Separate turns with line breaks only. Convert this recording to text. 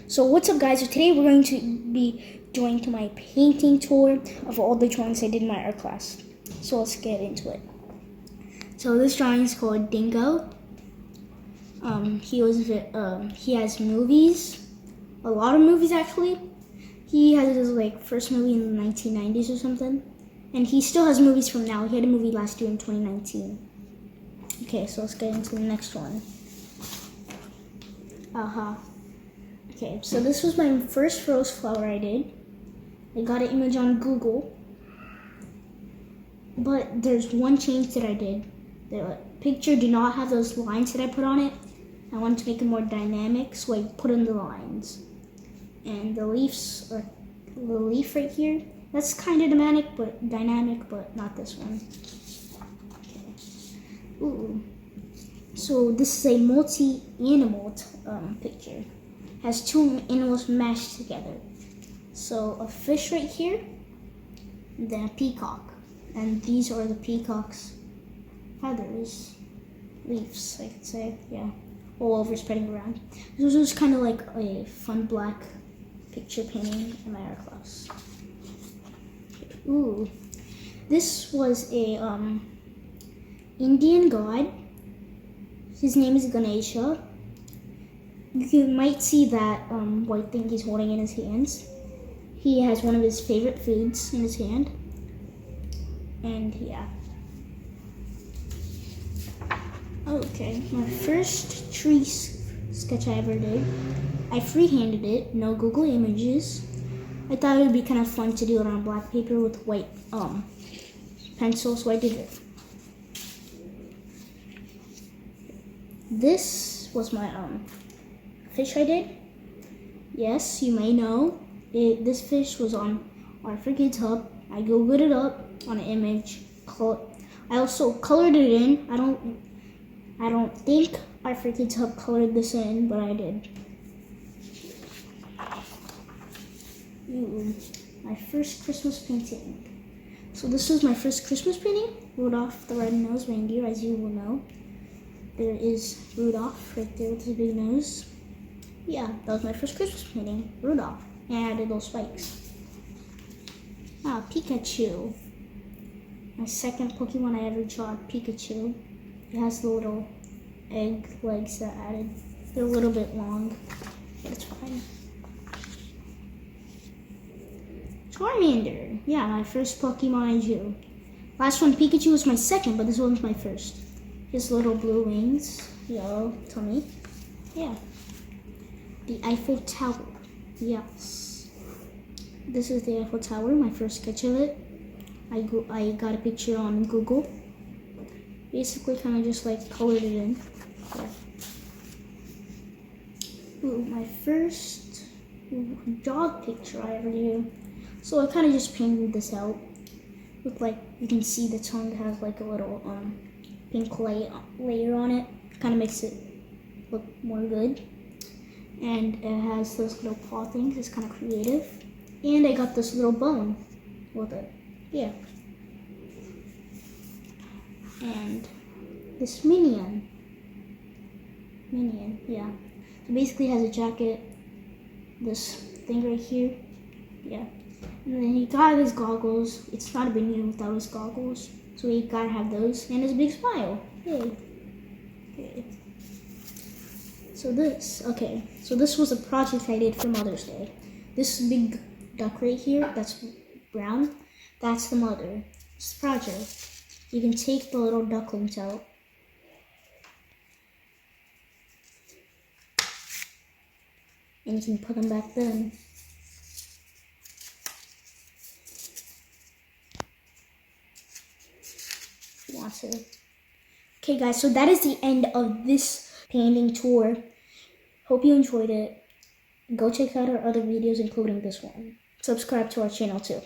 So what's up, guys? So today we're going to be going to my painting tour of all the drawings I did in my art class. So let's get into it. So this drawing is called Dingo. He has movies, a lot of movies actually. He has his first movie in the 1990s or something, and he still has movies from now. He had a movie last year in 2019. Okay, so let's get into the next one. Okay, so this was my first rose flower I did. I got an image on Google, but there's one change that I did. The picture did not have those lines that I put on it. I wanted to make it more dynamic, so I put in the lines. And the leaf right here, that's kind of dynamic, but not this one. Okay. Ooh. So this is a multi-animal picture. Has two animals mashed together. So a fish right here, and then a peacock. And these are the peacock's feathers, leaves, I could say, yeah, all over spreading around. This was kind of like a fun black picture painting in my art class. Ooh, this was a Indian god. His name is Ganesha. You might see that white thing he's holding in his hands. He has one of his favorite foods in his hand. And yeah. Okay, my first tree sketch I ever did. I freehanded it, no Google Images. I thought it would be kind of fun to do it on black paper with white pencil, so I did it. This was my fish I did. Yes, you may know this fish was on Art for Kids Hub. I googled it up on an image. I also colored it in. I don't think Art for Kids Hub colored this in, but I did. Ooh, my first Christmas painting. So this was my first Christmas painting. Rudolph the Red-Nosed Reindeer, as you will know. There is Rudolph right there with his big nose. Yeah, that was my first Christmas painting, Rudolph. And I added those spikes. Pikachu. My second Pokemon I ever drawn, Pikachu. It has the little egg legs that I added. They're a little bit long, but it's fine. Charmander. Yeah, my first Pokemon I drew. Last one, Pikachu, was my second, but this one's my first. His little blue wings, yellow tummy. Yeah. The Eiffel Tower. Yes. This is the Eiffel Tower, my first sketch of it. I got a picture on Google. Basically kind of just colored it in. Yeah. Ooh, my first dog picture I ever did. So I kind of just painted this out. With you can see the tongue has a little pink layer on it. Kind of makes it look more good. And it has those little paw things. It's kind of creative. And I got this little bone with it. Yeah. And this minion, yeah. So basically has a jacket, this thing right here, yeah. And then he got his goggles. It's not a minion without his goggles, so he gotta have those, and his big smile. Yay. Okay. So this was a project I did for Mother's Day. This big duck right here, that's brown, that's the mother. It's the project. You can take the little ducklings out. And you can put them back then. If you want to. Okay guys, so that is the end of this painting tour. Hope you enjoyed it. Go check out our other videos, including this one. Subscribe to our channel too.